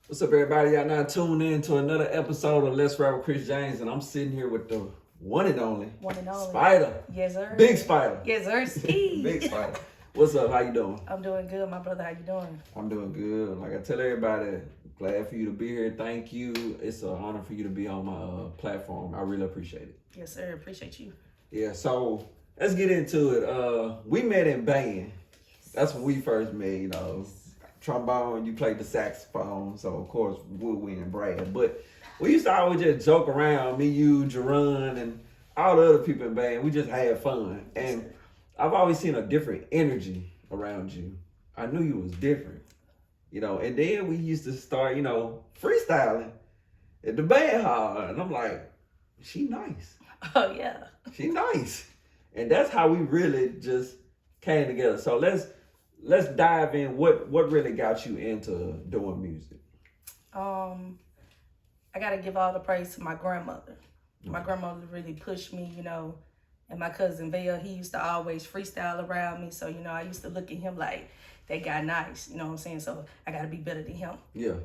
What's up, everybody? Y'all now tuned in to another episode of Let's Rap with Kris Jamez, and I'm sitting here with the one and only, Spida. Yes, sir. Big Spida. Yes, sir. Big Spida. What's up? How you doing? I'm doing good, my brother. How you doing? I'm doing good. Like I tell everybody, glad for you to be here. Thank you. It's an honor for you to be on my platform. I really appreciate it. Yes, sir. Appreciate you. Yeah. So let's get into it. We met in band. That's when we first met. You know. Trombone, you played the saxophone, so of course Woodwind and Brad. But we used to always just joke around, me, you, Jerron, and all the other people in band. We just had fun. And I've always seen a different energy around you. I knew you was different. You know, and then we used to start, freestyling at the band hall. And I'm like, she nice. Oh yeah. She nice. And that's how we really just came together. So let's dive in. What really got you into doing music? I gotta give all the praise to my grandmother. My grandmother really pushed me, and my cousin Bill, he used to always freestyle around me. So, I used to look at him like, that guy nice, you know what I'm saying? So I gotta be better than him. Yeah.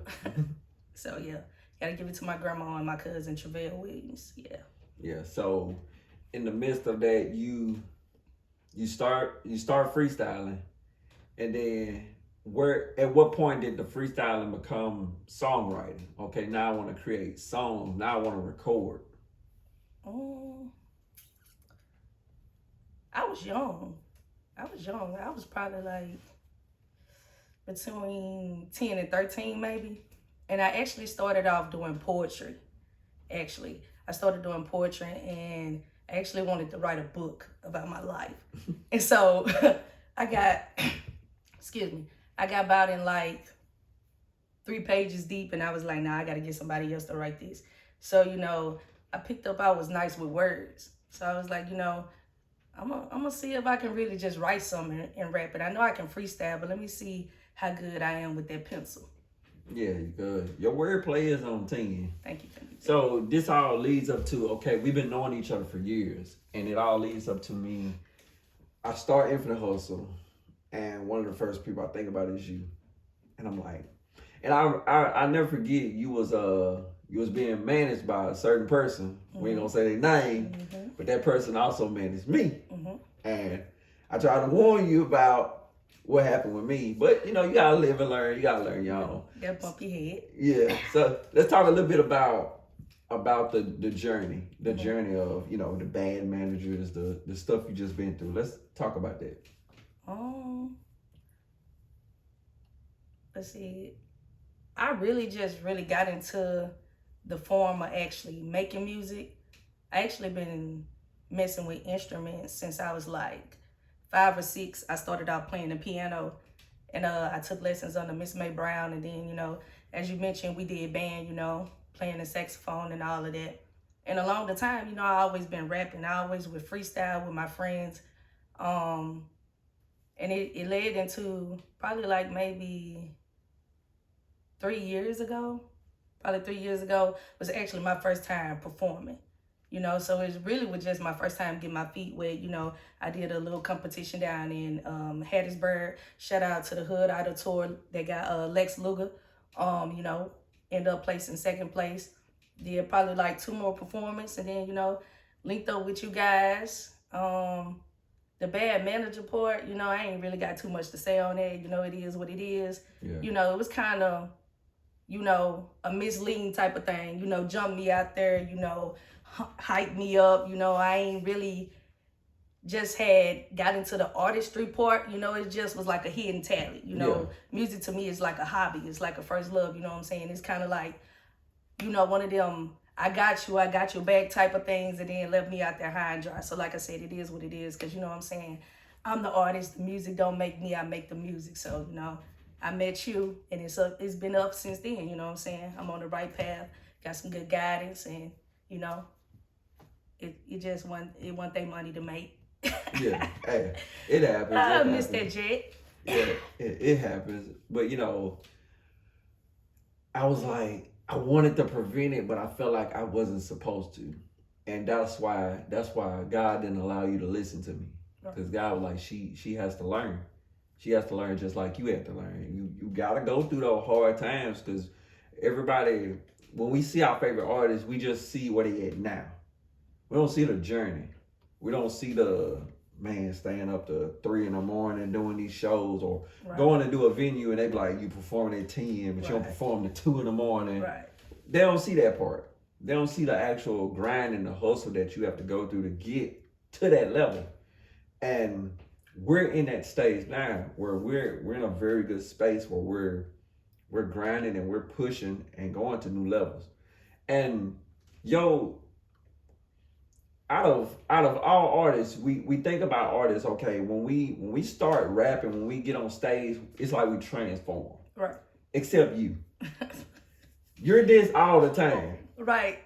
So yeah, gotta give it to my grandma and my cousin Travell Williams. Yeah. Yeah. So in the midst of that, you start freestyling. And then at what point did the freestyling become songwriting? Okay, now I want to create songs. Now I want to record. I was young. I was probably like between 10 and 13 maybe. And I actually started off doing poetry. Actually, I started doing poetry and I actually wanted to write a book about my life. And so I got about in like 3 pages deep and I was like, nah, I gotta get somebody else to write this. So, I picked up, I was nice with words. So I was like, I'm gonna see if I can really just write something and rap it. I know I can freestyle, but let me see how good I am with that pencil. Yeah, you good. Your wordplay is on 10. Thank you. So this all leads up to, okay, we've been knowing each other for years. And it all leads up to me. I start Nfinite Hustle. And one of the first people I think about is you. And I'm like, and I never forget you was being managed by a certain person. Mm-hmm. We ain't gonna say their name, but that person also managed me. Mm-hmm. And I try to warn you about what happened with me, but you gotta live and learn. You gotta learn your own. That bumpy head. Yeah. So let's talk a little bit about the journey, journey of the band managers, the stuff you just been through. Let's talk about that. Let's see. I really got into the form of actually making music. I actually been messing with instruments since I was like 5 or 6. I started out playing the piano, and I took lessons under Miss May Brown, and then as you mentioned, we did band, playing the saxophone and all of that. And along the time, I always been rapping. I always would freestyle with my friends. And it led into probably like maybe 3 years ago. Probably 3 years ago was actually my first time performing. So it really was just my first time getting my feet wet. I did a little competition down in Hattiesburg. Shout out to the Hood Auditor. They got Lex Luger. Ended up placing second place. Did probably like 2 more performances, and then linked up with you guys. The bad manager part, I ain't really got too much to say on that. It is what it is. Yeah. It was kind of, a misleading type of thing. Jump me out there, hype me up. I ain't really just got into the artistry part. It just was like a hidden talent. Music to me is like a hobby. It's like a first love. You know what I'm saying? It's kind of like, one of them, I got your back type of things, and then left me out there high and dry. So like I said, it is what it is, because what I'm saying, I'm the artist. The music don't make me, I make the music. So, I met you, and it's been up since then, you know what I'm saying? I'm on the right path, got some good guidance, and, it just one thing money to make. Yeah, hey, it happens. I missed that jet. Yeah, it happens. But, I was like, I wanted to prevent it, but I felt like I wasn't supposed to. And that's why God didn't allow you to listen to me. Because God was like, she has to learn. She has to learn just like you had to learn. You got to go through those hard times, because everybody, when we see our favorite artists, we just see where they at now. We don't see the journey. We don't see the man staying up to 3 a.m. doing these shows, or going to do a venue and they be like, you performing at 10, but you don't perform at 2 a.m. Right. They don't see that part. They don't see the actual grind and the hustle that you have to go through to get to that level. And we're in that stage now where we're in a very good space where we're grinding and we're pushing and going to new levels. And out of all artists, we think about artists, okay, when we start rapping, when we get on stage, it's like we transform. Right. Except you. You're this all the time. Right.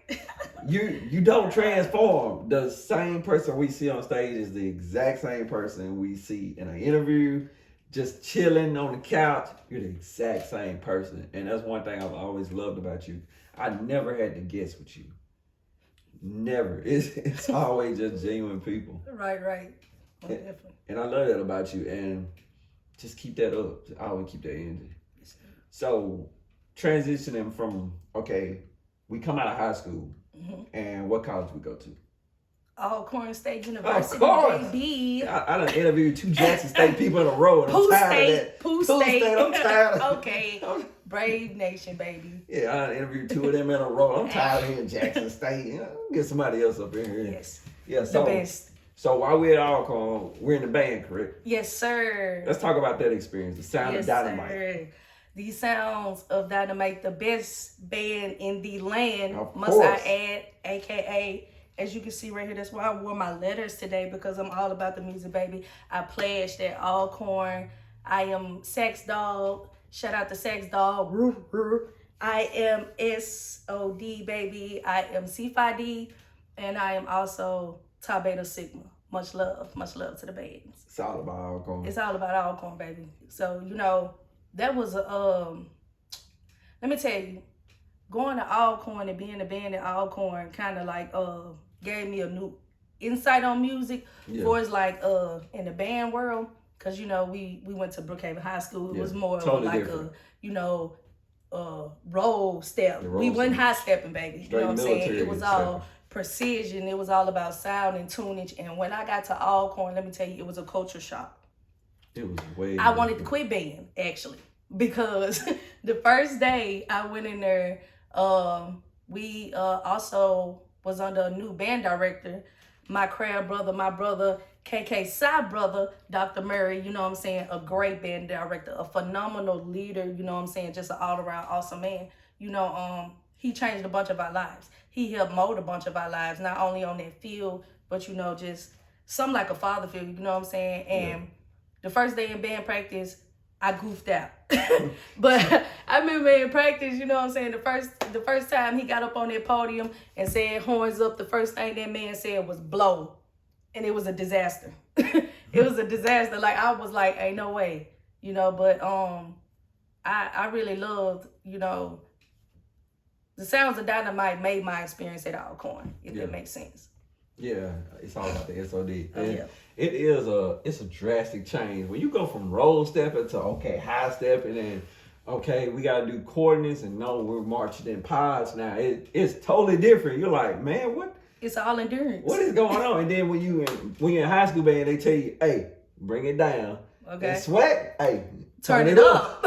You don't transform. The same person we see on stage is the exact same person we see in an interview, just chilling on the couch. You're the exact same person. And that's one thing I've always loved about you. I never had to guess with you. Never. It's always just genuine people. Right. And I love that about you. And just keep that up. I always keep that energy. So transitioning from, okay, we come out of high school, and what college we go to? Alcorn State University, baby. I done interviewed 2 Jackson State people in a row, and I'm tired of that. Pooh State. I'm tired of Okay. Brave Nation, baby. Yeah, I done interviewed 2 of them in a row. I'm tired of hearing Jackson State. Get somebody else up in here. Yes. Yeah, so, the best. So while we're at Alcorn, we're in the band, correct? Yes, sir. Let's talk about that experience, the sound of Dynamite. Sir. The sounds of Dynamite, the best band in the land, of must course. I add, aka, as you can see right here, that's why I wore my letters today, because I'm all about the music, baby. I pledged at Alcorn. I am Sax Dog. Shout out to Sax Dog. I am SOD, baby. I am C5D. And I am also Tau Beta Sigma. Much love to the bands. It's all about Alcorn. It's all about Alcorn, baby. So, that was a, let me tell you, going to Alcorn and being a band at Alcorn kind of like gave me a new insight on music. For it's like in the band world, because we went to Brookhaven High School. It was more totally like different. roll step. We wasn't high stepping, baby. You know what I'm saying? It was all precision. It was all about sound and tunage. And when I got to Alcorn, let me tell you, it was a culture shock. It was way. I wanted to quit band, actually, because the first day I went in there, we also was under a new band director. My crab brother, my brother, KK side brother, Dr. Murray, you know what I'm saying, a great band director, a phenomenal leader, you know what I'm saying, just an all-around awesome man. He changed a bunch of our lives. He helped mold a bunch of our lives, not only on that field, but, just something like a father figure, you know what I'm saying? And the first day in band practice, I goofed out. But I remember in practice, you know what I'm saying, the first time he got up on that podium and said horns up, the first thing that man said was blow. And it was a disaster. It was a disaster. Like, I was like, ain't no way. But I really loved, the sounds of Dynamite made my experience at Alcorn, if that makes sense. Yeah, it's all about the SOD. And yeah. it's a drastic change. When you go from roll stepping to, high stepping, and, we got to do coordinates, and no, we're marching in pods now. It's totally different. You're like, man, what? It's all endurance. What is going on? And then when you're in high school band, they tell you, hey, bring it down. Okay. And sweat, hey, turn it up.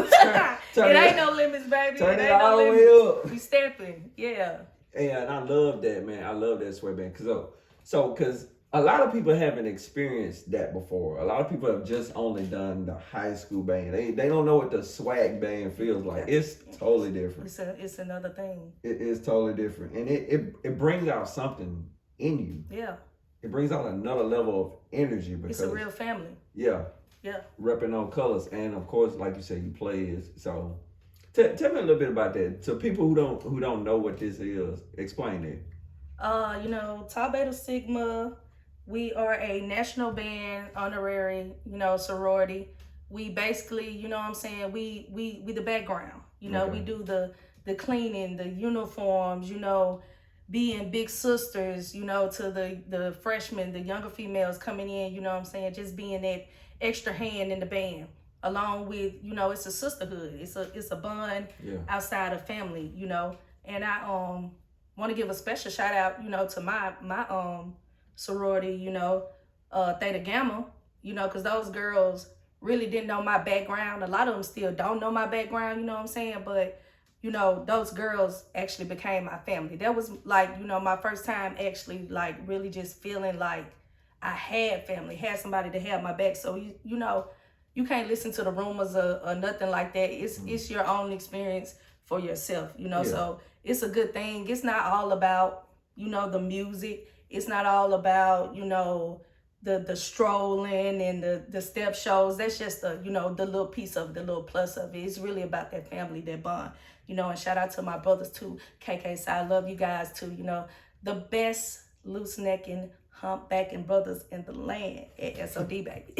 Turn it ain't no limits, baby. Turn it it ain't all no the limits. way up. We stepping, yeah. And I love that, man. I love that sweat band. Because a lot of people haven't experienced that before. A lot of people have just only done the high school band. They don't know what the swag band feels like. It's totally different. It's another thing. It is totally different. And it brings out something in you. Yeah. It brings out another level of energy. Because it's a real family. Yeah. Yeah. Repping on colors. And of course, like you said, you play it. So tell me a little bit about that. To people who don't know what this is, explain it. Tau Beta Sigma, we are a national band, honorary, sorority. We basically, you know what I'm saying, we the background. We do the cleaning, the uniforms, being big sisters, to the freshmen, the younger females coming in, you know what I'm saying, just being that extra hand in the band. along with, you know, it's a sisterhood. It's a bond outside of family, you know. And I want to give a special shout out, you know, to my sorority, you know, Theta Gamma, you know, because those girls really didn't know my background. A lot of them still don't know my background, you know what I'm saying? But, you know, those girls actually became my family. That was like, you know, my first time actually like really just feeling like I had family, had somebody to have my back. So, you know, you can't listen to the rumors or nothing like that. It's your own experience for yourself, you know? So it's a good thing. It's not all about, you know, the music. It's not all about, you know, the strolling and the step shows. That's just the, you know, the little piece of the little plus of it. It's really about that family, that bond, you know. And shout out to my brothers too, KK side. I love you guys too, you know. The best loose necking, humpbacking brothers in the land at SOD, baby.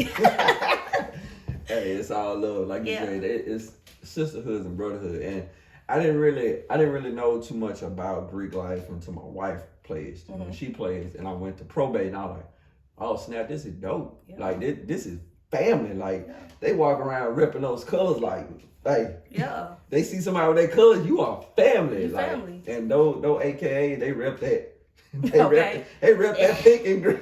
Hey, it's all love, like you said. It's sisterhood and brotherhood. And I didn't really know too much about Greek life until my wife plays. When she plays, and I went to probate, and I was like, oh snap, this is dope. Like this is family. Like they walk around ripping those colors like, hey, they see somebody with their colors, you are family. Like, family. And those AKA, they rip that. They rip that pink and green.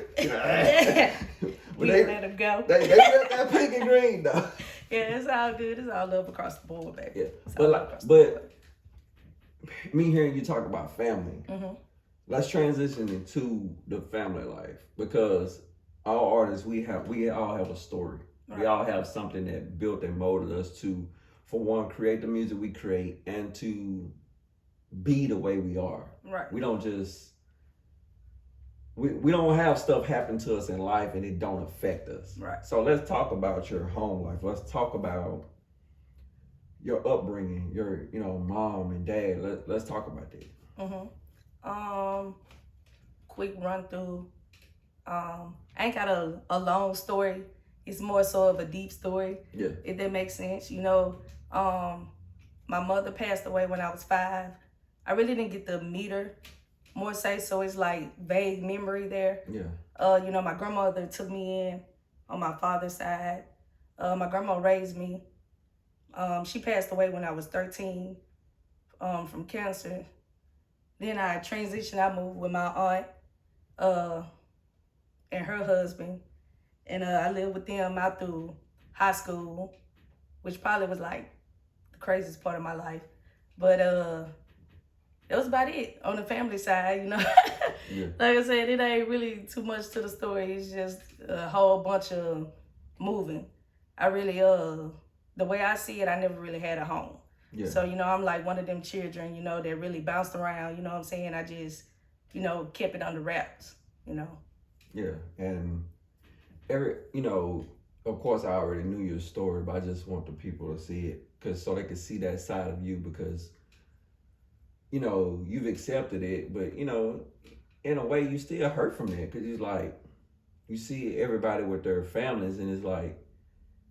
We let them go. They rip that pink and green though. Yeah, it's all good. It's all love across the board, baby. Yeah, but me hearing you talk about family, let's transition into the family life, because all artists, we all have a story. Right. We all have something that built and molded us to, for one, create the music we create and to be the way we are. Right. We don't just we don't have stuff happen to us in life and it don't affect us. Right. So let's talk about your home life. Let's talk about your upbringing, your, you know, mom and dad. Let's talk about that. Quick run through. I ain't got a long story. It's more so of a deep story. Yeah. If that makes sense. You know, my mother passed away when I was 5. I really didn't get to meet her, more so it's like vague memory there. Yeah. You know, my grandmother took me in on my father's side. My grandma raised me. She passed away when I was 13 from cancer. Then I transitioned. I moved with my aunt and her husband. And I lived with them out through high school, which probably was like the craziest part of my life. But that was about it on the family side, you know. Like I said, it ain't really too much to the story. It's just a whole bunch of moving. I really, the way I see it, I never really had a home. Yeah. So, you know, I'm like one of them children, you know, that really bounced around, you know what I'm saying? I just, you know, kept it under wraps, you know. Yeah, and you know, of course I already knew your story, but I just want the people to see it, so they can see that side of you, because, you know, you've accepted it, but, you know, in a way you still hurt from it, because it's like, you see everybody with their families and it's like,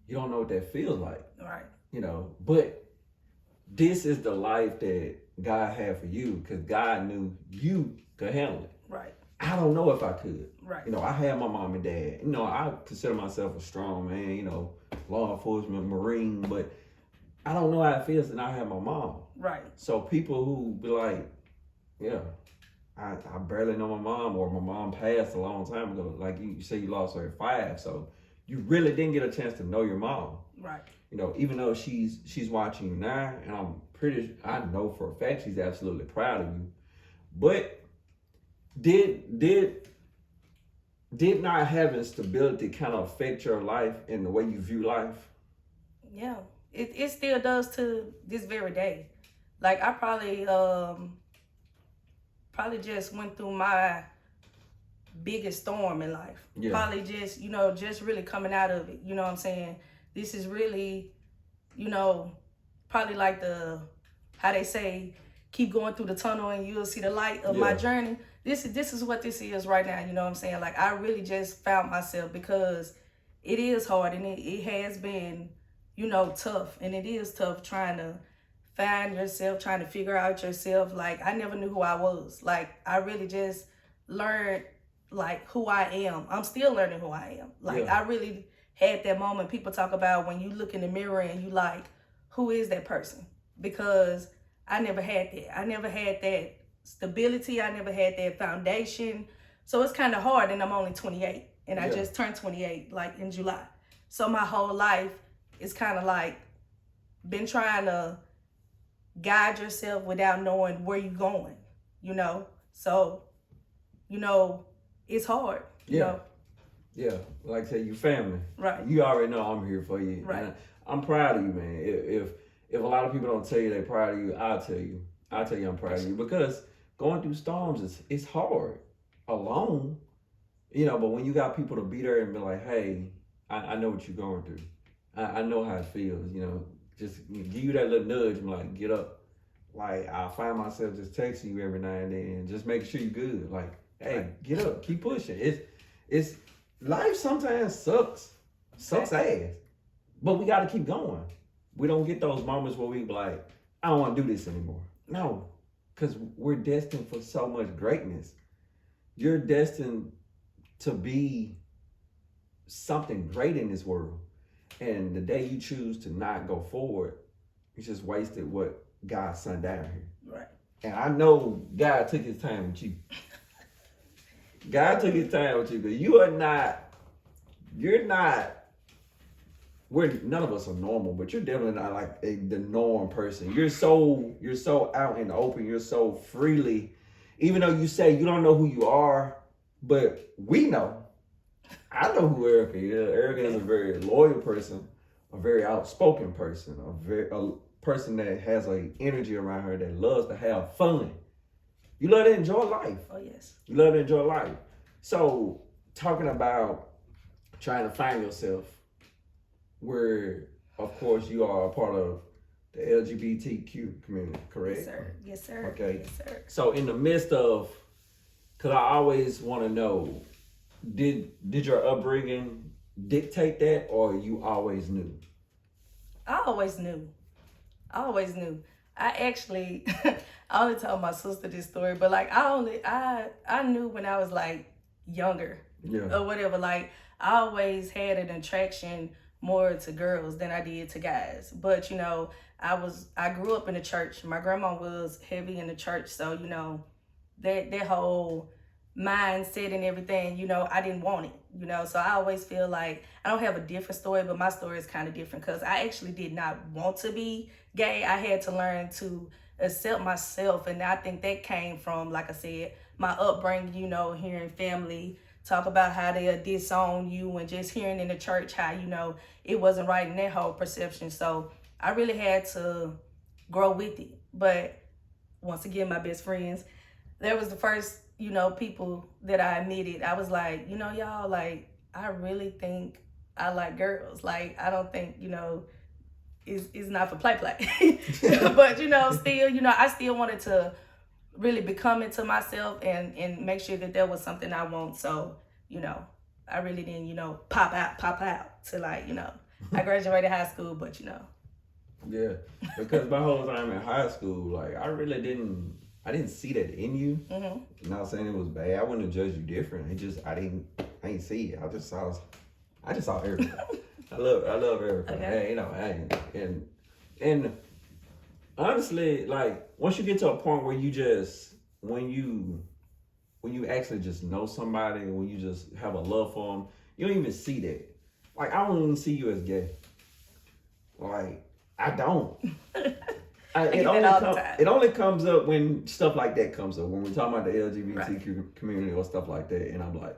you don't know what that feels like. Right. You know, but this is the life that God had for you, because God knew you could handle it. Right. I don't know if I could. Right. You know, I had my mom and dad. You know, I consider myself a strong man, you know, law enforcement, Marine, but I don't know how it feels to not have my mom. Right. So people who be like, yeah, I barely know my mom, or my mom passed a long time ago. Like you say you lost her at 5, so you really didn't get a chance to know your mom. Right. You know, even though she's watching you now, and I know for a fact she's absolutely proud of you. But did not having stability kind of affect your life and the way you view life? Yeah, it still does to this very day. Like I probably just went through my biggest storm in life. Yeah. Probably just, you know, just really coming out of it. You know what I'm saying? This is really, you know, probably like how they say, keep going through the tunnel and you'll see the light of my journey. This is what this is right now, you know what I'm saying? Like, I really just found myself, because it is hard and it has been, you know, tough. And it is tough trying to find yourself, trying to figure out yourself. Like, I never knew who I was. Like, I really just learned, like, who I am. I'm still learning who I am. Like, I really had that moment. People talk about when you look in the mirror and you like, who is that person? Because I never had that. I never had that stability. I never had that foundation. So it's kind of hard, and I'm only 28, and I just turned 28 like in July. So my whole life is kind of like been trying to guide yourself without knowing where you're going, you know? So, you know, it's hard, you know? Yeah, like I said, you family. Right. You already know I'm here for you. Right. And I'm proud of you, man. If a lot of people don't tell you they're proud of you, I'll tell you. I'll tell you I'm proud of you, because going through storms it's hard alone, you know, but when you got people to be there and be like, hey, I know what you're going through. I know how it feels, you know, just give you that little nudge and like, get up. Like, I find myself just texting you every now and then, just making sure you're good. Like, hey, get up, keep pushing. It's life sometimes sucks ass, but we got to keep going. We don't get those moments where we be like, I don't want to do this anymore. No, because we're destined for so much greatness. You're destined to be something great in this world. And the day you choose to not go forward, you just wasted what God sent down here. Right. And I know God took his time with you. God took his time with you, because none of us are normal, but you're definitely not like the norm person. You're so out in the open. You're so freely, even though you say you don't know who you are, but we know. I know who Erica is. Erica is a very loyal person, a very outspoken person, a person that has an energy around her that loves to have fun. You love to enjoy life. Oh, yes. You love to enjoy life. So, talking about trying to find yourself, where, of course, you are a part of the LGBTQ community, correct? Yes, sir. Yes, sir. Okay. Yes, sir. So, in the midst of, because I always want to know, did your upbringing dictate that, or you always knew? I always knew. I actually, I only told my sister this story, but like I knew when I was like younger, or whatever. Like, I always had an attraction more to girls than I did to guys. But you know, I grew up in the church. My grandma was heavy in the church, so you know, that whole mindset and everything, you know, I didn't want it, you know. So I always feel like I don't have a different story, but my story is kind of different, because I actually did not want to be gay. I had to learn to accept myself, and I think that came from, like I said, my upbringing, you know, hearing family talk about how they disown you, and just hearing in the church how, you know, it wasn't right in their whole perception. So I really had to grow with it. But once again, my best friends, that was the first, you know, people that I admitted. I was like, you know, y'all, like, I really think I like girls. Like, I don't think, you know, it's not for play. But, you know, still, you know, I still wanted to really become into myself and make sure that was something I want. So, you know, I really didn't, you know, pop out to, like, you know, I graduated high school, but, you know. Yeah, because my whole time in high school, like, I didn't see that in you. Mm-hmm. Not saying it was bad. I wouldn't have judged you different. I didn't see it. I just saw Erica. I love Erica. Okay. Hey, you know, and honestly, like, once you get to a point where you just, when you actually just know somebody, when you just have a love for them, you don't even see that. Like, I don't even see you as gay. Like, I don't. It only comes up when stuff like that comes up. When we're talking about the LGBTQ community or stuff like that, and I'm like,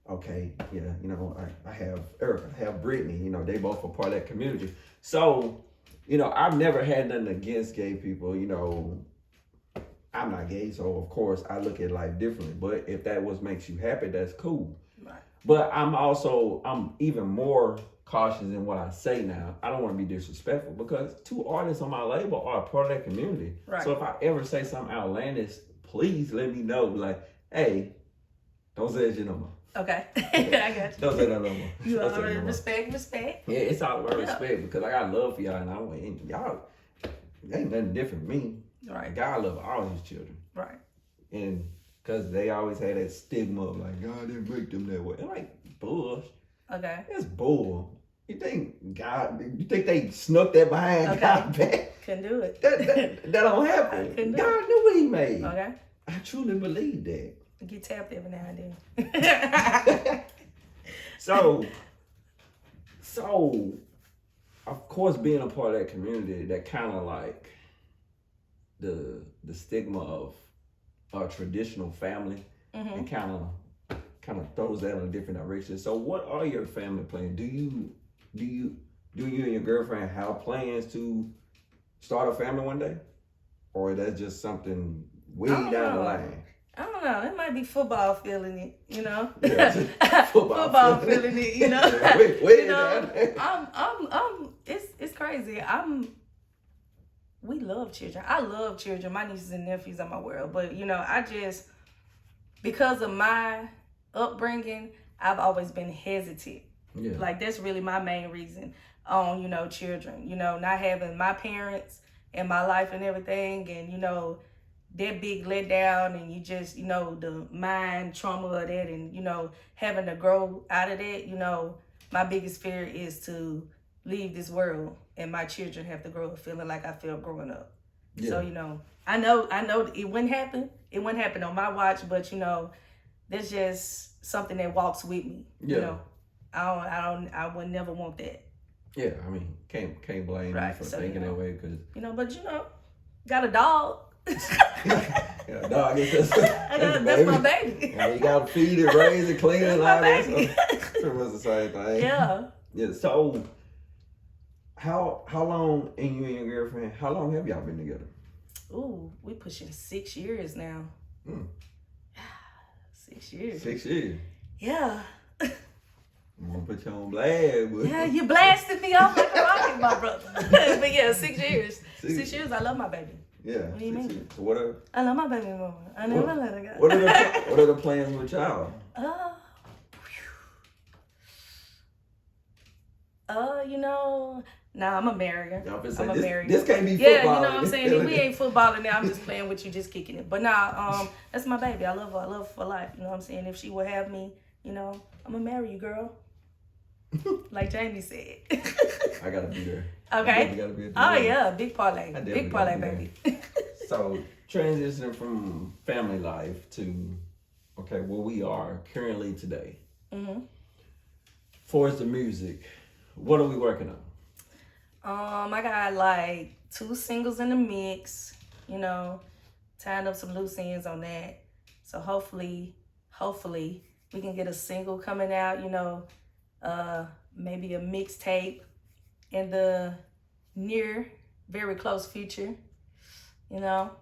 okay, yeah, you know, I have Erica, I have Brittany, you know, they both are part of that community. So, you know, I've never had nothing against gay people. You know, I'm not gay, so of course I look at life differently. But if that makes you happy, that's cool. Right. But I'm even more cautious in what I say now. I don't want to be disrespectful, because 2 artists on my label are a part of that community. Right. So if I ever say something outlandish, please let me know. Like, hey, don't say it no more. Okay. I got you. Don't say that no more. You already respect. Yeah, it's all about respect, because I got love for y'all, and y'all ain't nothing different from me. Right. God love all his children. Right. And because they always had that stigma of like, God didn't make them that way. I'm like, bull. Okay. It's bull. You think they snuck that behind God back? Couldn't do it. That don't happen. Couldn't do God knew what he made. Okay. I truly believe that. Get tapped every now and then. So, of course, being a part of that community, that kind of like the stigma of a traditional family, and kind of throws that in a different direction. So, what are your family plans? Do you and your girlfriend have plans to start a family one day, or that's just something way down the line? I don't know. It might be football feeling it, you know. Yeah, football feeling it, you know. Yeah, way down there. It's crazy. We love children. I love children. My nieces and nephews are my world. But you know, I just, because of my upbringing, I've always been hesitant. Yeah. Like that's really my main reason on, you know, children. You know, not having my parents in my life and everything, and you know, that big letdown, and you just, you know, the mind trauma of that, and you know, having to grow out of that. You know, my biggest fear is to leave this world and my children have to grow up feeling like I felt growing up. Yeah. So, you know, I know it wouldn't happen. It wouldn't happen on my watch, but you know, that's just something that walks with me. Yeah. You know, I would never want that. Yeah, I mean, can't blame you for thinking that way, because you know, but you know, got a dog. Yeah, dog, that's my baby. Yeah, you gotta feed it, raise it, clean it, all that stuff. Pretty much the same thing. Yeah. Yeah. So, how long, and you and your girlfriend, how long have y'all been together? Ooh, we pushing 6 years now. 6 years. 6 years. Yeah. I'm gonna put you on blast, but yeah, you blasted me off like a rocket, my brother. But yeah, 6 years. 6 years. I love my baby. Yeah. What do you mean? So what are? I love my baby mama. I never let her go. What are the plans with y'all? You know, nah, I'm a marrier. I'm a marrier. This can't be football. Yeah, you know what I'm saying? We ain't footballing now. I'm just playing with you, just kicking it. But nah, that's my baby. I love her. I love her for life. You know what I'm saying? If she would have me, you know, I'm gonna marry you, girl. Like Jamie said. I gotta be there. Okay. Gotta be yeah, big parlay. Big parlay, baby. So, transitioning from family life to, okay, where we are currently today. Mm-hmm. For the music, what are we working on? I got like 2 singles in the mix, you know, tying up some loose ends on that. So hopefully we can get a single coming out, you know, maybe a mixtape in the near, very close future, you know,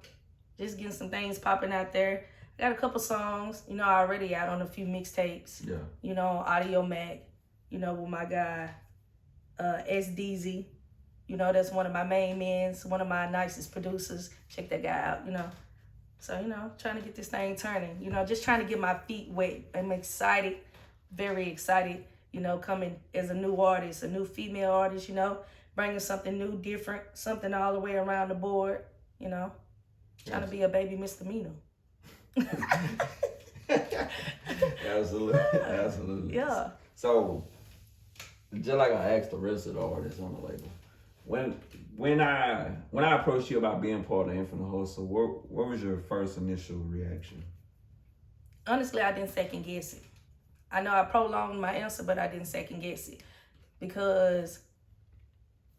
just getting some things popping out there. I got a couple songs, you know, already out on a few mixtapes, you know, Audio Mac, you know, with my guy, SDZ. You know, that's one of my main men, one of my nicest producers. Check that guy out, you know. So, you know, trying to get this thing turning, you know, just trying to get my feet wet. I'm excited, very excited, you know, coming as a new artist, a new female artist, you know, bringing something new, different, something all the way around the board, you know, trying to be a baby misdemeanor. Absolutely. Yeah. So, just like I asked the rest of the artists on the label, when I approached you about being part of Nfinite Hustle, what was your first initial reaction? Honestly, I didn't second guess it. I know I prolonged my answer, but I didn't second guess it. Because,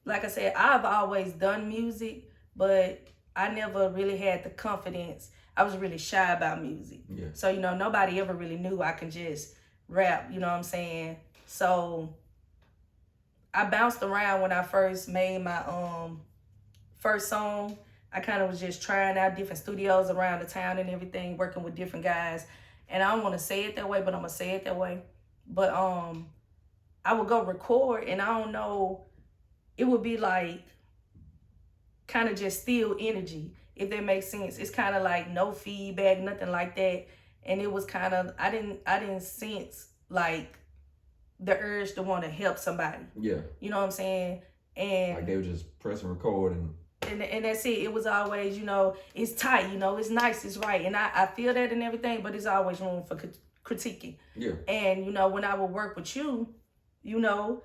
like I said, I've always done music, but I never really had the confidence. I was really shy about music. Yeah. So, you know, nobody ever really knew I can just rap, you know what I'm saying? So I bounced around when I first made my first song. I kind of was just trying out different studios around the town and everything, working with different guys. And I don't want to say it that way, but I'm going to say it that way. But I would go record, and I don't know, it would be like kind of just still energy, if that makes sense. It's kind of like no feedback, nothing like that. And it was kind of, I didn't sense like the urge to want to help somebody. Yeah. You know what I'm saying? And like they were just pressing record and that's it. It was always, you know, it's tight, you know, it's nice, it's right. And I feel that and everything, but there's always room for critiquing. Yeah. And, you know, when I would work with you, you know,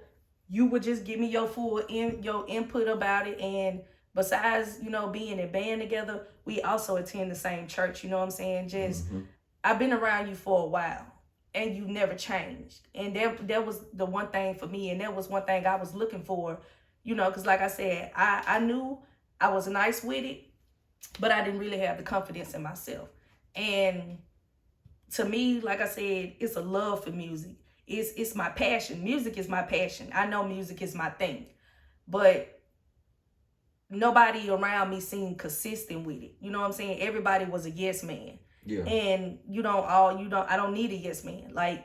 you would just give me your your input about it. And besides, being in band together, we also attend the same church. You know what I'm saying? Just I've been around you for a while, and you never changed. And that was the one thing for me, and that was one thing I was looking for. Because like I said, I knew I was nice with it, but I didn't really have the confidence in myself. And to me, like I said, it's a love for music. It's my passion. Music is my passion. I know music is my thing, but nobody around me seemed consistent with it. You know what I'm saying? Everybody was a yes man. Yeah. And I don't need a yes man. Like,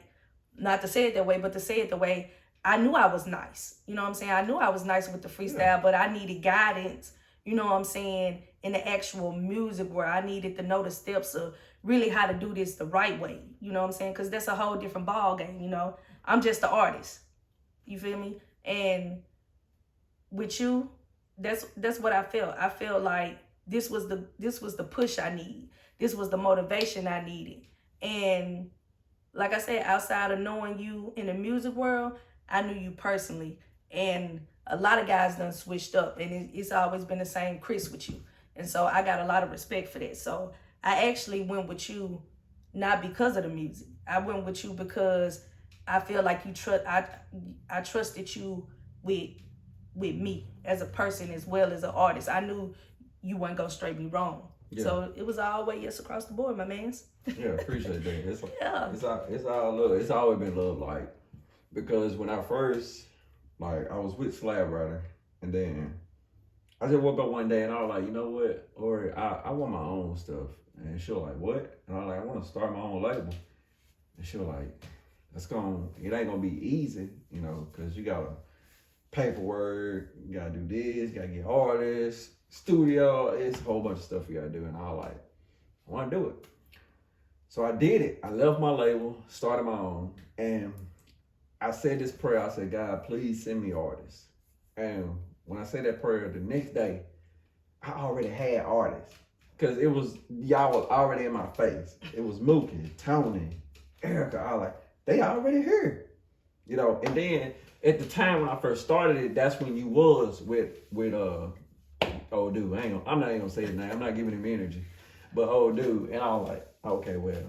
not to say it that way, but to say it the way I knew I was nice. You know what I'm saying? I knew I was nice with the freestyle, but I needed guidance, you know what I'm saying, in the actual music, where I needed to know the steps of really how to do this the right way. You know what I'm saying? Because that's a whole different ball game, I'm just the artist. You feel me? And with you, that's what I felt. I felt like this was the push I needed. This was the motivation I needed. And like I said, outside of knowing you in the music world, I knew you personally. And a lot of guys done switched up, and it's always been the same Kris with you. And so I got a lot of respect for that. So I actually went with you not because of the music. I went with you because I feel like I trusted you with me as a person as well as an artist. I knew you weren't gonna straight me wrong. Yeah. So it was all way yes across the board, my mans. Yeah, appreciate that. It's all love. It's always been love, like, because when I first, like, I was with Slab Rider, and then I just woke up one day and I was like, you know what, or I want my own stuff. And she was like, what? And I was like, I want to start my own label. And she was like, it ain't gonna be easy, because you gotta paperwork, you gotta do this, you gotta get artists, studio, it's a whole bunch of stuff you gotta do. And I was like, I wanna do it. So I did it. I left my label, started my own, and I said this prayer. I said, God, please send me artists. And when I said that prayer, the next day, I already had artists. Because y'all was already in my face. It was Mookie, Tony, Erica. I was like, they already here. And then at the time when I first started it, that's when you was with old dude. I'm not even gonna say his name. I'm not giving him energy. But old dude. And I was like, okay, well,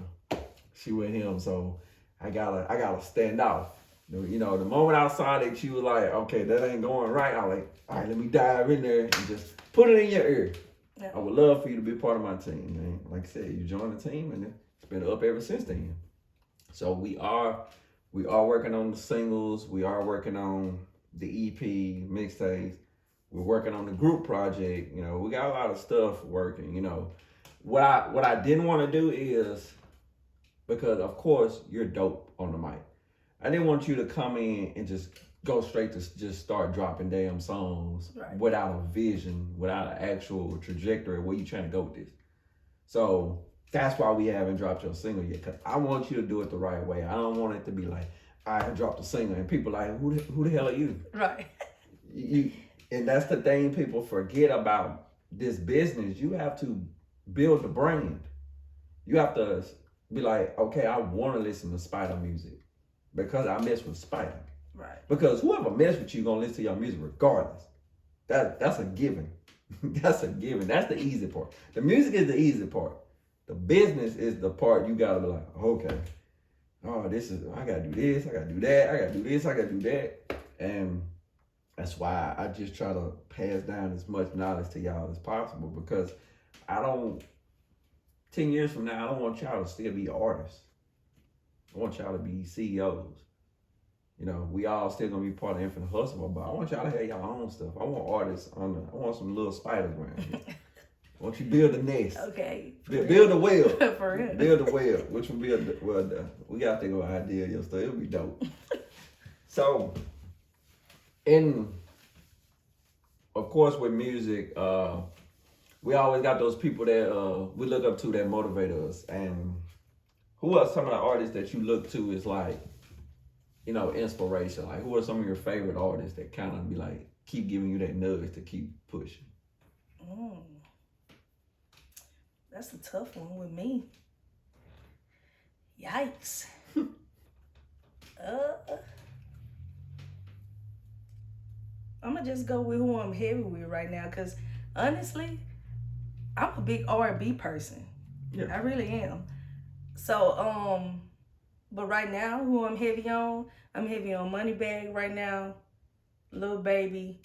she with him, so I gotta stand off. The moment I saw that she was like, okay, that ain't going right, I was like, all right, let me dive in there and just put it in your ear. Yeah. I would love for you to be part of my team, man. Like I said, you joined the team and it's been up ever since then. So we are working on the singles, we are working on the EP, mixtapes, we're working on the group project, we got a lot of stuff working, What I didn't want to do is, because of course you're dope on the mic, I didn't want you to come in and just go straight to just start dropping damn songs, right, without a vision, without an actual trajectory where you trying to go with this. So that's why we haven't dropped your single yet, because I want you to do it the right way. I don't want it to be like, I dropped a single and people like, who the hell are you? Right. And that's the thing people forget about this business. You have to build the brand. You have to be like, okay, I want to listen to Spida music because I mess with Spida. Right. Because whoever mess with you gonna listen to your music regardless. That's a given. That's a given. That's the easy part. The music is the easy part. The business is the part you gotta be like, okay, oh, I gotta do this, I gotta do that, I gotta do this, I gotta do that. And that's why I just try to pass down as much knowledge to y'all as possible, because 10 years from now, I don't want y'all to still be artists. I want y'all to be CEOs. We all still gonna be part of Nfinite Hustle, but I want y'all to have y'all own stuff. I want artists I want some little spiders around here. I want you to build a nest. Okay. Build a well. For real. Build a well, which will be we gotta think of an idea of your stuff. It'll be dope. So, of course, with music, we always got those people that we look up to that motivate us. And who are some of the artists that you look to is like, inspiration? Like, who are some of your favorite artists that kind of be like, keep giving you that nudge to keep pushing? That's a tough one with me. Yikes. I'm gonna just go with who I'm heavy with right now, cause honestly, I'm a big R&B person. Yeah. I really am. So but right now, who I'm heavy on Moneybag right now, Lil Baby,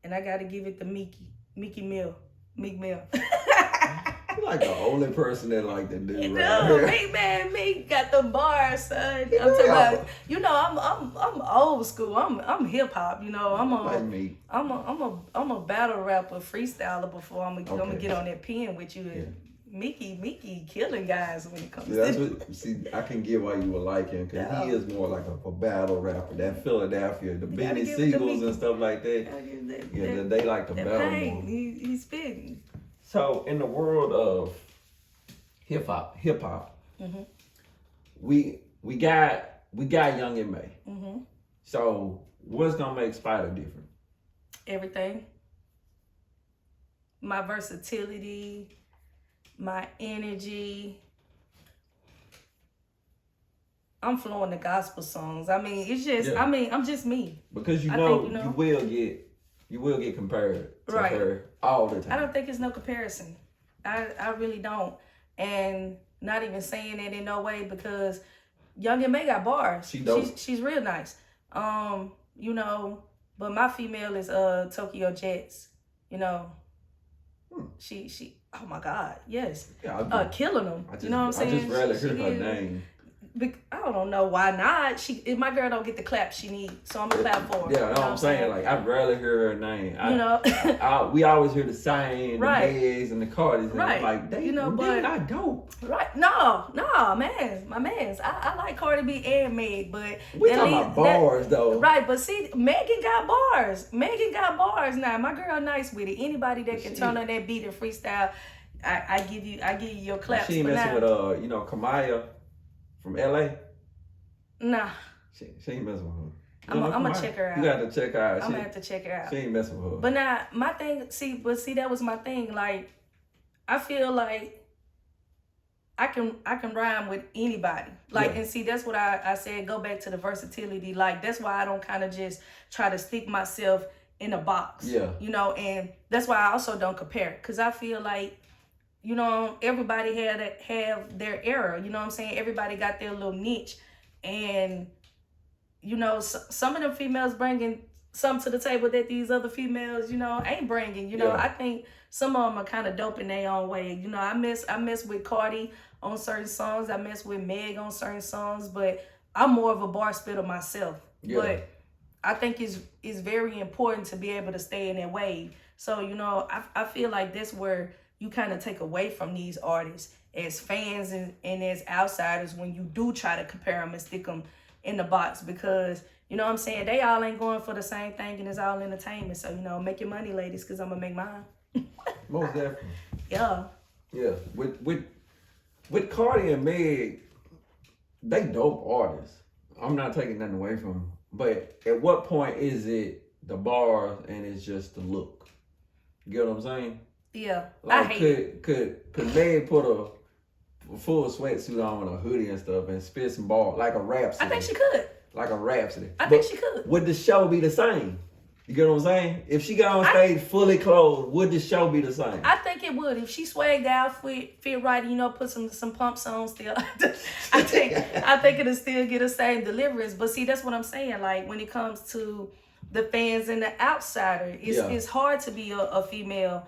and I gotta give it to Meek Mill. You like the only person that like that dude You right know, here. Meek got the bars, son. Yeah. I'm talking about, you know, I'm old school. I'm hip hop. You know, Like me. I'm a battle rapper, freestyler. Before I'm gonna get on that pen with you. Yeah. Mickey killing guys when it comes Yeah, that's to what, see, I can get why you would like him, because he is more like a battle rapper. That Philadelphia, the Benny Siegels and stuff like that. Yeah, they like to battle more. He's spitting. So in the world of hip hop, Mm-hmm. we got Young and May. Mm-hmm. So what's gonna make Spida different? Everything. My versatility, my energy. I'm flowing the gospel songs. I mean, it's just. Yeah. I mean, I'm just me. Because you know, you will get compared to her all the time. I don't think it's no comparison. I really don't, and not even saying that in no way, because Young and May got bars. She's real nice. You know, but my female is Tokyo Jets. You know, she. Oh my God, yes. Yeah, killing them. You know what I'm saying? I just rarely heard her name. I don't know why not. If my girl don't get the clap she needs, so I'm gonna clap for her. Yeah, you know what I'm saying? Like, I rarely hear her name. We always hear the Sign, the Megs, and the Cardis, and I'm like, they're not dope. Right? No, my mans. I like Cardi B and Meg, but we talking about bars though. Right, but see, Megan got bars. Now. My girl nice with it. Anybody that can turn on that beat and freestyle, I give you your claps. She ain't messing with Kamaya from LA? Nah. She ain't messing with her. I'm gonna check her out. You got to check her out. I'm gonna have to check her out. She ain't messing with her. But now, my thing, see, that was my thing. Like, I feel like I can rhyme with anybody. Like, and see, that's what I said, go back to the versatility. Like, that's why I don't kind of just try to stick myself in a box. Yeah. You know, and that's why I also don't compare. Because I feel like, you know, everybody have their era. You know what I'm saying? Everybody got their little niche. And, you know, some of them females bringing something to the table that these other females, you know, ain't bringing. You know, I think some of them are kind of dope in their own way. You know, I mess with Cardi on certain songs. I mess with Meg on certain songs. But I'm more of a bar spitter myself. Yeah. But I think it's very important to be able to stay in that wave. So, you know, I feel like that's where you kind of take away from these artists as fans and as outsiders when you do try to compare them and stick them in the box, because, you know what I'm saying, they all ain't going for the same thing and it's all entertainment. So, you know, make your money, ladies, because I'm going to make mine. Most definitely. Yeah. Yeah. With Cardi and Meg, they dope artists. I'm not taking nothing away from them. But at what point is it the bars and it's just the look? You get what I'm saying? Yeah, like, I hate it. Could Meg put a full sweatsuit on with a hoodie and stuff and spit some ball like a rhapsody? I think she could. Like a rhapsody. I think she could. Would the show be the same? You get what I'm saying? If she got on stage fully clothed, would the show be the same? I think it would. If she swagged out, fit right, you know, put some pumps on still. I think it'll still get the same deliverance. But see, that's what I'm saying. Like, when it comes to the fans and the outsider, it's hard to be a female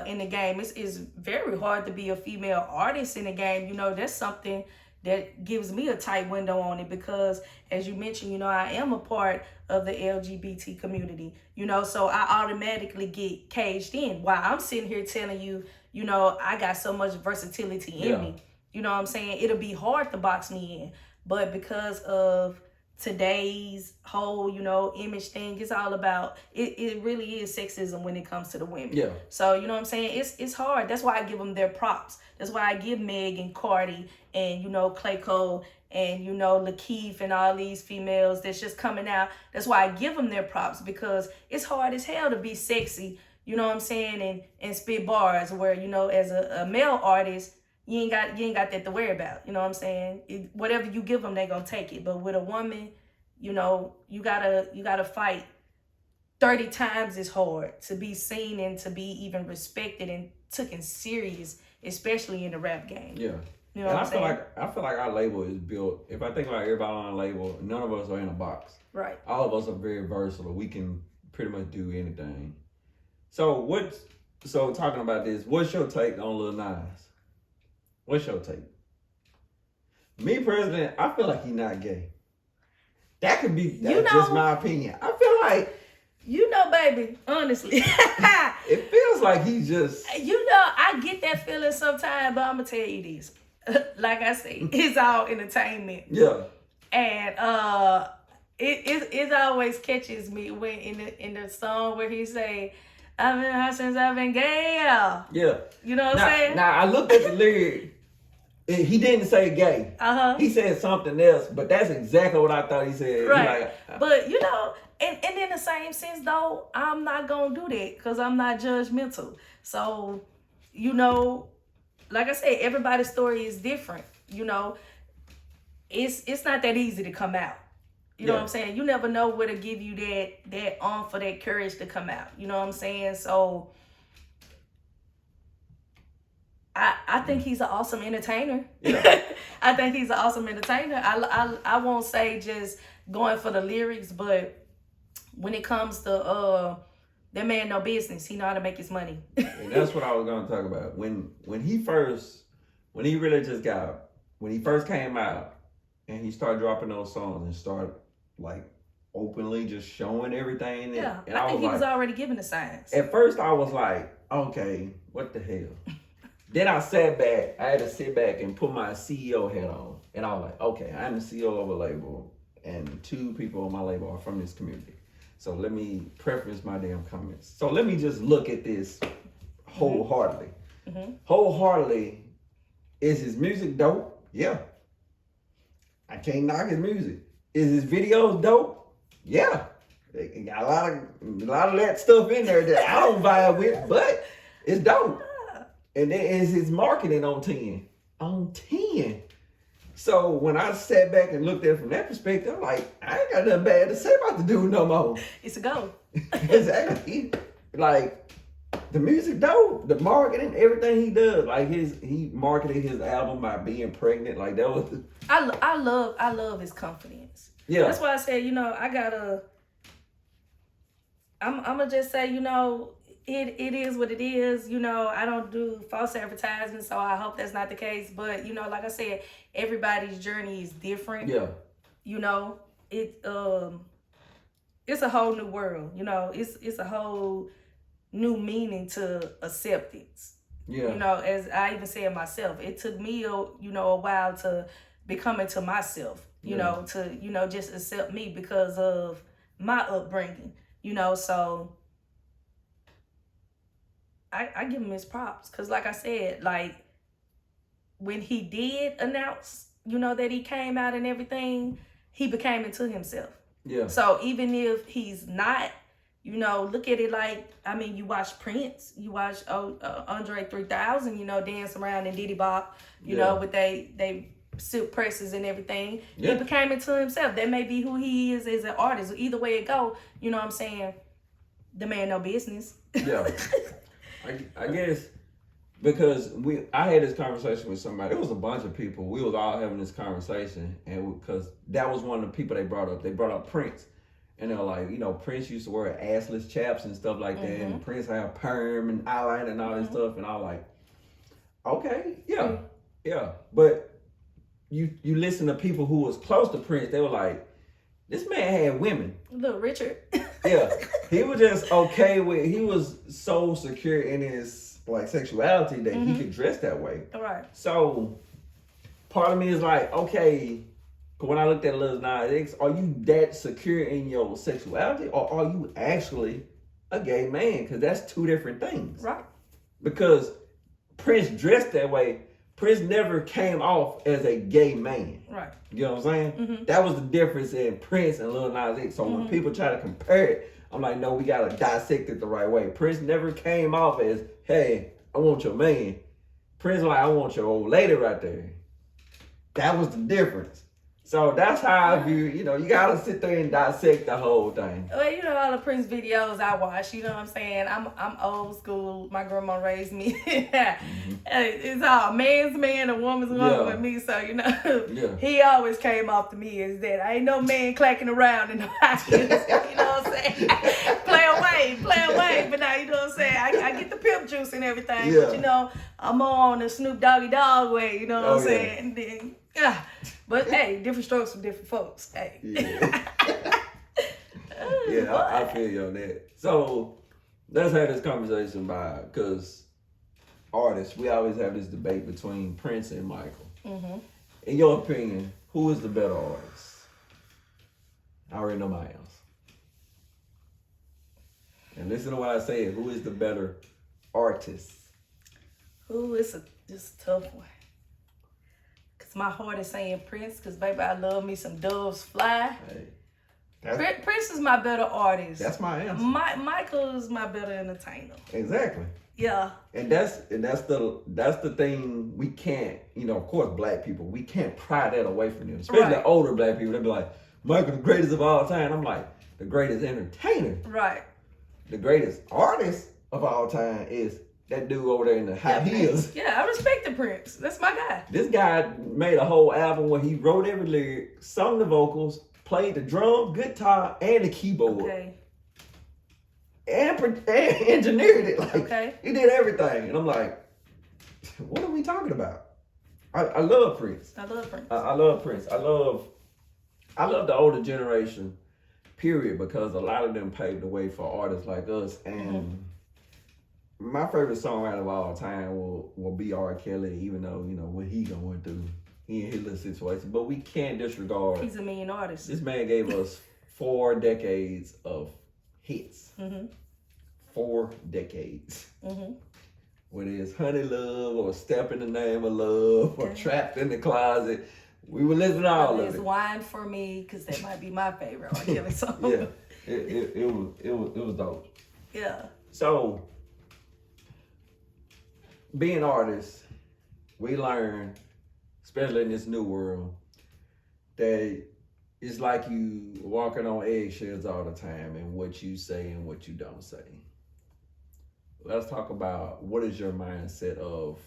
in the game. It's very hard to be a female artist in the game. You know, that's something that gives me a tight window on it, because as you mentioned, you know, I am a part of the LGBT community, you know, so I automatically get caged in while I'm sitting here telling you, you know, I got so much versatility in me. You know what I'm saying? It'll be hard to box me in, but because of today's whole, you know, image thing, it's all about it really is sexism when it comes to the women. Yeah. So, you know what I'm saying? It's hard. That's why I give them their props. That's why I give Meg and Cardi and, you know, Clay Cole and, you know, Lakeith and all these females that's just coming out. That's why I give them their props, because it's hard as hell to be sexy, you know what I'm saying, and spit bars, where, you know, as a male artist, you ain't got that to worry about. You know what I'm saying? Whatever you give them, they gonna take it. But with a woman, you know, you gotta fight 30 times as hard to be seen and to be even respected and taken serious, especially in the rap game. Yeah. You know what I'm saying? I feel like our label is built. If I think about everybody on our label, none of us are in a box. Right. All of us are very versatile. We can pretty much do anything. So talking about this, what's your take on Lil Nas? What's your take? Me personally, I feel like he's not gay. That could be just my opinion. I feel like, baby, honestly. it feels like he's just... I get that feeling sometimes, but I'm going to tell you this. Like I say, it's all entertainment. Yeah. And it always catches me when in the song where he say, I've been hot since I've been gay. Yeah. You know what I'm saying? Now, I looked at the lyric. He didn't say gay. He said something else, but that's exactly what I thought he said. Right. But, and in the same sense, though, I'm not going to do that because I'm not judgmental. So, like I said, everybody's story is different. It's not that easy to come out. You know what I'm saying? You never know where to give you that for that courage to come out. You know what I'm saying? So I think he's an awesome entertainer. Yeah. I think he's an awesome entertainer. I won't say just going for the lyrics, but when it comes to that man no business, he know how to make his money. And that's what I was gonna talk about. When he first came out and he started dropping those songs and started like openly just showing everything. Yeah, and I think he was like, already giving the signs. At first I was like, okay, what the hell? Then I sat back, I had to sit back and put my CEO hat on. And I was like, okay, I'm the CEO of a label and 2 people on my label are from this community. So let me preference my damn comments. So let me just look at this wholeheartedly. Mm-hmm. Wholeheartedly, is his music dope? Yeah. I can't knock his music. Is his videos dope? Yeah. They got a lot of that stuff in there that I don't vibe with, but it's dope. And then is his marketing on 10? On 10. So when I sat back and looked at it from that perspective, I'm like, I ain't got nothing bad to say about the dude no more. It's a go. Exactly. Like, the music dope, the marketing, everything he does. Like he marketed his album by being pregnant. Like that was I love his confidence. Yeah. That's why I said, I'm gonna just say, it is what it is. I don't do false advertising, so I hope that's not the case. But, like I said, everybody's journey is different. Yeah. It's a whole new world. It's a whole new meaning to acceptance. Yeah. As I even said myself, it took me a while to become into myself, to, just accept me because of my upbringing, so I give him his props. Cause like I said, like when he did announce, that he came out and everything, he became into himself. Yeah. So even if he's not, look at it like, you watch Prince, you watch Andre 3000, dance around in Diddy Bop, with they silk presses and everything. Yeah. He became into himself. That may be who he is as an artist. Either way it go, you know what I'm saying? The man no business. Yeah. I guess because I had this conversation with somebody. It was a bunch of people. We was all having this conversation, and because that was one of the people they brought up. They brought up Prince, and they were like, Prince used to wear assless chaps and stuff like that, and Prince had perm and eyeliner and all that stuff, and I was like, okay, yeah. But you listen to people who was close to Prince, they were like, this man had women. Little Richard. Yeah, he was just okay with. He was so secure in his sexuality that he could dress that way. All right. So part of me is like, okay, when I looked at Lil Nas X, are you that secure in your sexuality, or are you actually a gay man? Because that's 2 different things. Right. Because Prince dressed that way. Prince never came off as a gay man. Right. You know what I'm saying? Mm-hmm. That was the difference in Prince and Lil Nas X. So when people try to compare it, I'm like, no, we got to dissect it the right way. Prince never came off as, hey, I want your man. Prince like, I want your old lady right there. That was the difference. So that's how I view, you know, you gotta sit there and dissect the whole thing. Well, you know, all the Prince videos I watch, you know what I'm saying? I'm old school. My grandma raised me. It's all man's man, a woman's woman with me. So, you know, he always came off to me as that. I ain't no man clacking around in the house. You know what I'm saying? play away. But now, you know what I'm saying? I get the pimp juice and everything. But, you know, I'm on the Snoop Doggy Dogg way, you know what I'm saying? And then, but hey, different strokes for different folks. Hey. I feel you on that. So let's have this conversation because artists, we always have this debate between Prince and Michael. Mm-hmm. In your opinion, who is the better artist? I already know my answer. And listen to what I said. Who is the better artist? Ooh, it's just a tough one. Cause my heart is saying Prince, cause baby, I love me some Doves Fly. Hey, Prince is my better artist. That's my answer. Michael is my better entertainer. Exactly. Yeah. And that's the thing we can't, you know, of course, black people, we can't pry that away from them. Especially older black people, they be like, Michael the greatest of all time. I'm like, the greatest entertainer. Right. The greatest artist of all time is that dude over there in the high heels. Yeah, I respect the Prince. That's my guy. This guy made a whole album where he wrote every lyric, sung the vocals, played the drum, guitar, and the keyboard. Okay. And engineered it. Like, he did everything. And I'm like, what are we talking about? I love Prince. I love Prince. I love Prince. I love the older generation, period, because a lot of them paved the way for artists like us. And my favorite songwriter of all time will be R. Kelly, even though, you know, what he going through, he in his little situation. But we can't disregard. He's a million artist. This man gave us 4 decades of hits. 4 decades. Whether it's Honey Love or Step in the Name of Love or Trapped in the Closet, we were listening to all of it. It's Wine for Me, because that might be my favorite R. Kelly song. Yeah, it was dope. Yeah. So, being artists, we learn, especially in this new world, that it's like you walking on eggshells all the time and what you say and what you don't say. Let's talk about what is your mindset of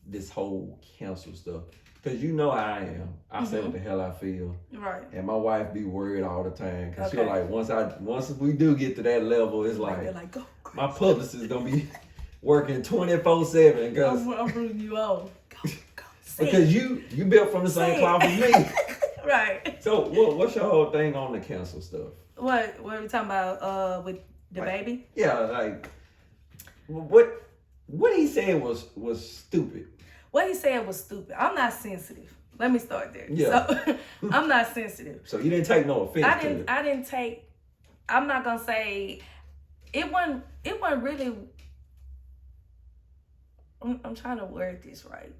this whole cancel stuff. Because you know how I am. I say what the hell I feel. Right. And my wife be worried all the time. Because she's like, once we do get to that level, it's like go, my publicist is going to be working 24/7. I'm rooting you on. Go. Because you built from the same cloth as me. Right. So what's your whole thing on the cancel stuff? What are we talking about with the baby? Yeah, like what he said was stupid. What he said was stupid. I'm not sensitive. Let me start there. Yeah. So, I'm not sensitive. So you didn't take no offense to it. I didn't take. I'm not gonna say it wasn't really. I'm trying to word this right.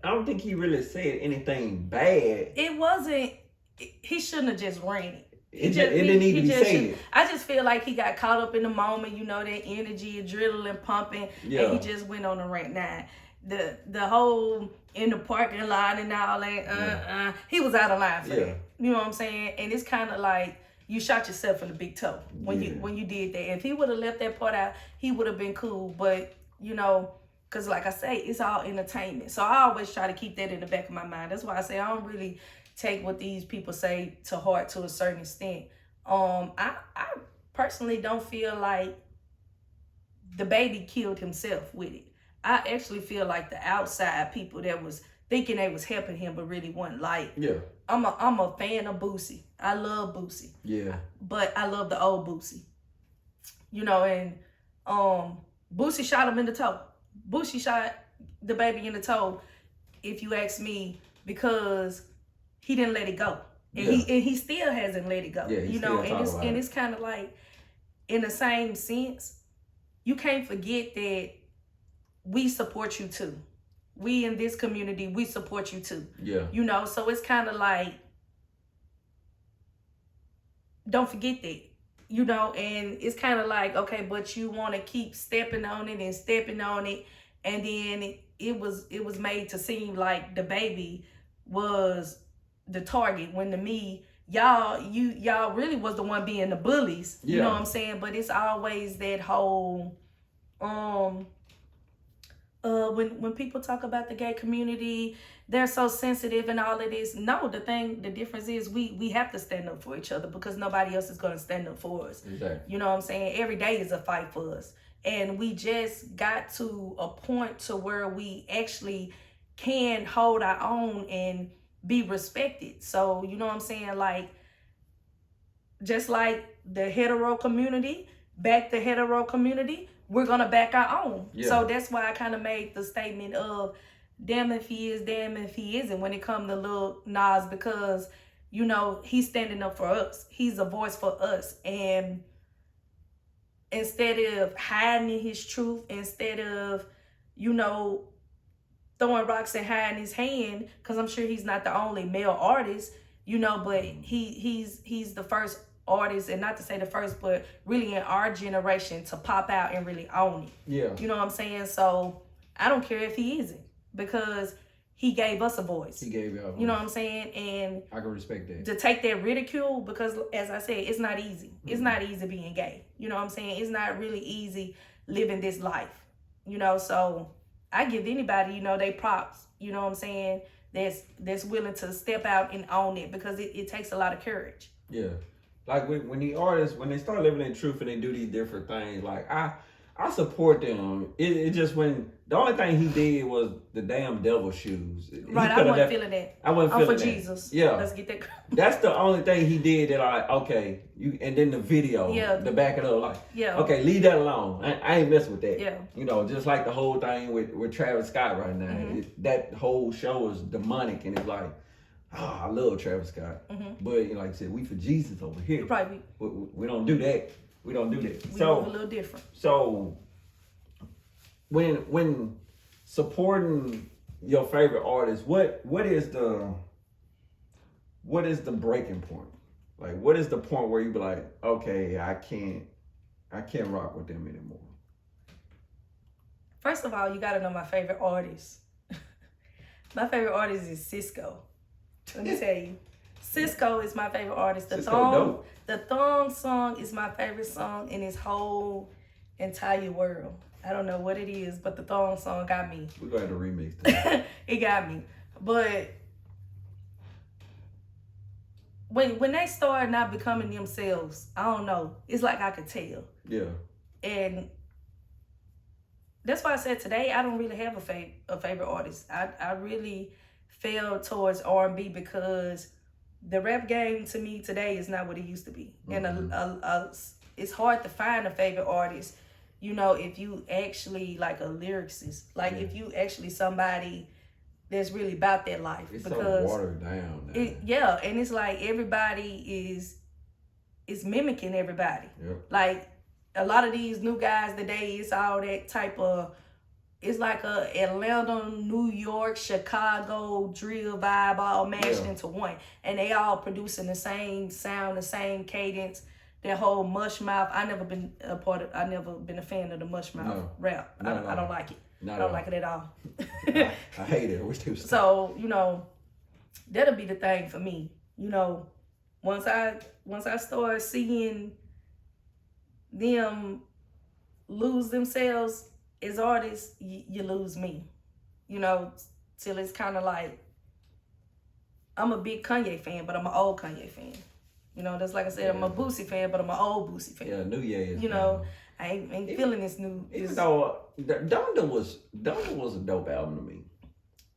I don't think he really said anything bad. It wasn't. He shouldn't have just ran it. It didn't need to be said. I just feel like he got caught up in the moment. You know, that energy, adrenaline pumping, and he just went on a rant. Now, the whole in the parking lot and all that. He was out of line for that. You know what I'm saying? And it's kind of like you shot yourself in the big toe when you did that. If he would have left that part out, he would have been cool. But you know. Because like I say, it's all entertainment. So I always try to keep that in the back of my mind. That's why I say I don't really take what these people say to heart to a certain extent. I personally don't feel like the baby killed himself with it. I actually feel like the outside people that was thinking they was helping him but really wasn't. Like, I'm a fan of Boosie. I love Boosie. Yeah. But I love the old Boosie. You know, and Boosie shot him in the toe. Boosie shot the baby in the toe, if you ask me, because he didn't let it go. And he still hasn't let it go. Yeah, you know, and it's kind of like in the same sense, you can't forget that we support you too. We in this community, we support you too. Yeah. You know, so it's kind of like, don't forget that. You know, and it's kind of like, okay, but you want to keep stepping on it and stepping on it. And then it was made to seem like the baby was the target, when to me, y'all really was the one being the bullies. You know what I'm saying? But it's always that whole when people talk about the gay community, they're so sensitive and all of this. No, the difference is we have to stand up for each other, because nobody else is going to stand up for us. Exactly. You know what I'm saying? Every day is a fight for us. And we just got to a point to where we actually can hold our own and be respected. So, you know what I'm saying? Like, just like the hetero community, back the hetero community, we're going to back our own. Yeah. So that's why I kind of made the statement of, damn if he is, damn if he isn't, when it comes to Lil Nas, because, you know, he's standing up for us. He's a voice for us. And instead of hiding his truth, instead of, you know, throwing rocks and hiding his hand, because I'm sure he's not the only male artist, you know, but he's the first artist, and not to say the first, but really in our generation to pop out and really own it. Yeah. You know what I'm saying? So I don't care if he isn't, because he gave us a voice. He gave y'all a voice. You know what I'm saying? And I can respect that. To take that ridicule, because as I said, it's not easy. Mm-hmm. It's not easy being gay. You know what I'm saying? It's not really easy living this life. You know, so I give anybody, you know, they props, you know what I'm saying, that's willing to step out and own it, because it takes a lot of courage. Yeah. Like when the artists, when they start living in truth and they do these different things, like I support them. It just, when the only thing he did was the damn devil shoes. Right, I wasn't feeling that. I wasn't feeling that. I'm for Jesus. Yeah. Let's get that. That's the only thing he did that okay, and then the video, the back it up, like, okay, leave that alone. I ain't messing with that. Yeah. You know, just like the whole thing with Travis Scott right now. Mm-hmm. That whole show is demonic, and it's like, I love Travis Scott. Mm-hmm. But, you know, like I said, we for Jesus over here. Right. We don't do that. We don't do that. We move a little different. So when supporting your favorite artist, what is the breaking point? Like, what is the point where you be like, okay, I can't rock with them anymore? First of all, you gotta know my favorite artist. My favorite artist is Cisco. Let me tell you. Cisco is my favorite artist. The Thong song is my favorite song in his whole entire world. I don't know what it is, but the Thong song got me. We're going to have to remix that. It got me. But when they start not becoming themselves, I don't know. It's like I could tell. Yeah. And that's why I said today I don't really have a favorite artist. I really fell towards R&B, because the rap game to me today is not what it used to be. Mm-hmm. And it's hard to find a favorite artist, you know, if you actually like a lyricist. Like, if you actually somebody that's really about that life. It's because so watered down now. And it's like everybody is mimicking everybody. Yep. Like, a lot of these new guys today, it's all that type of, it's like a Atlanta, New York, Chicago drill vibe all mashed into one. And they all producing the same sound, the same cadence, that whole mush mouth. I never been a fan of the mush mouth rap. I don't like it. I don't like it at all. I hate it. I wish they would stop. So, you know, that'll be the thing for me. You know, once I start seeing them lose themselves as artists, you lose me. You know, till it's kind of like, I'm a big Kanye fan, but I'm an old Kanye fan. You know, that's like I said, I'm a Boosie fan, but I'm an old Boosie fan. Yeah, New Year's. You know, I ain't feeling this new. Even though Donda was a dope album to me.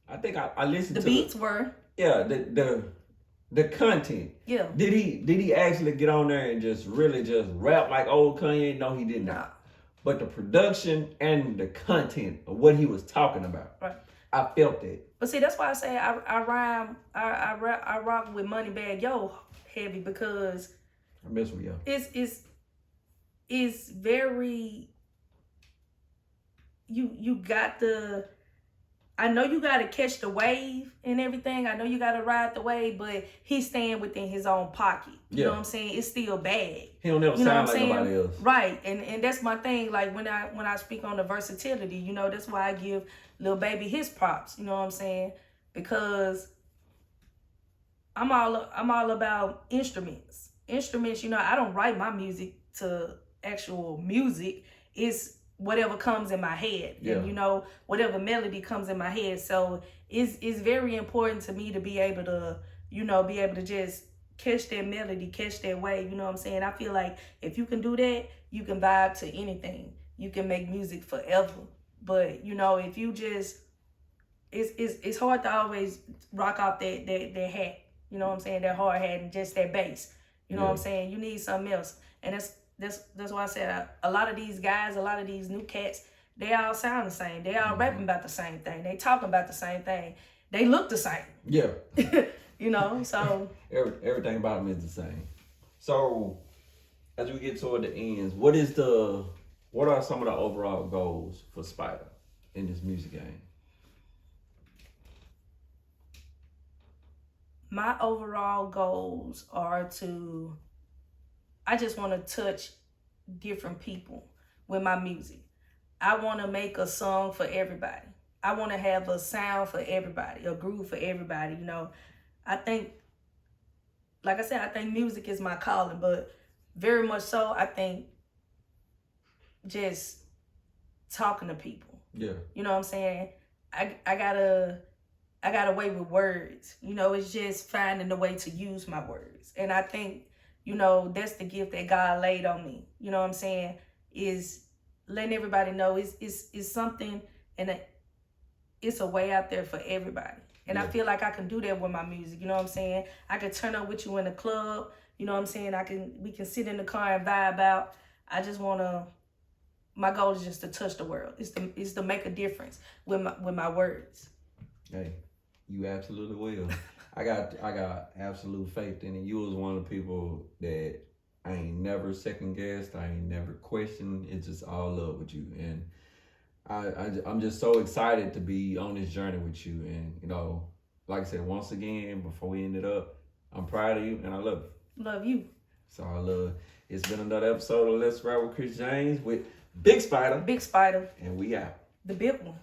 I think I listened to the beats were. Yeah, the content. Yeah. Did he actually get on there and just really just rap like old Kanye? No, he did not. But the production and the content of what he was talking about, right? I felt it. But see, that's why I say I rock with Moneybagg Yo heavy, because I mess with y'all. It's very, you got the, I know you got to catch the wave and everything. I know you got to ride the wave, but he's staying within his own pocket. You know what I'm saying? It's still bad. He don't never sound like nobody else. Right. And that's my thing. Like when I speak on the versatility, you know, that's why I give Lil Baby his props. You know what I'm saying? Because I'm all about instruments. Instruments, you know, I don't write my music to actual music. It's whatever comes in my head. Yeah. And you know, whatever melody comes in my head. So it's very important to me to be able to, you know, be able to just catch that melody, catch that wave, you know what I'm saying? I feel like if you can do that, you can vibe to anything. You can make music forever. But, you know, if you just, it's hard to always rock off that hat, you know what I'm saying? That hard hat and just that bass. You know what I'm saying? You need something else. And that's why I said a lot of these guys, a lot of these new cats, they all sound the same. They all rapping about the same thing. They talking about the same thing. They look the same. Yeah. You know, so everything about them is the same. So as we get toward the ends, what are some of the overall goals for Spida in this music game? My overall goals are I just want to touch different people with my music. I want to make a song for everybody. I want to have a sound for everybody, a groove for everybody, you know. I think, like I said, I think music is my calling, but very much so, I think just talking to people. Yeah. You know what I'm saying? I got a way with words. You know, it's just finding the way to use my words. And I think, you know, that's the gift that God laid on me. You know what I'm saying? Is letting everybody know it's something, and it's a way out there for everybody. And I feel like I can do that with my music. You know what I'm saying? I can turn up with you in the club. You know what I'm saying? We can sit in the car and vibe out. I just want to, my goal is just to touch the world. It's to make a difference with my words. Hey, you absolutely will. I got absolute faith in it. You was one of the people that I ain't never second guessed. I ain't never questioned. It's just all love with you. And I'm just so excited to be on this journey with you. And, you know, like I said, once again, before we end it up, I'm proud of you and I love you. Love you. So I love. It's been another episode of Let's Ride with Kris Jamez with Big Spida. Big Spida. And we out. The big one.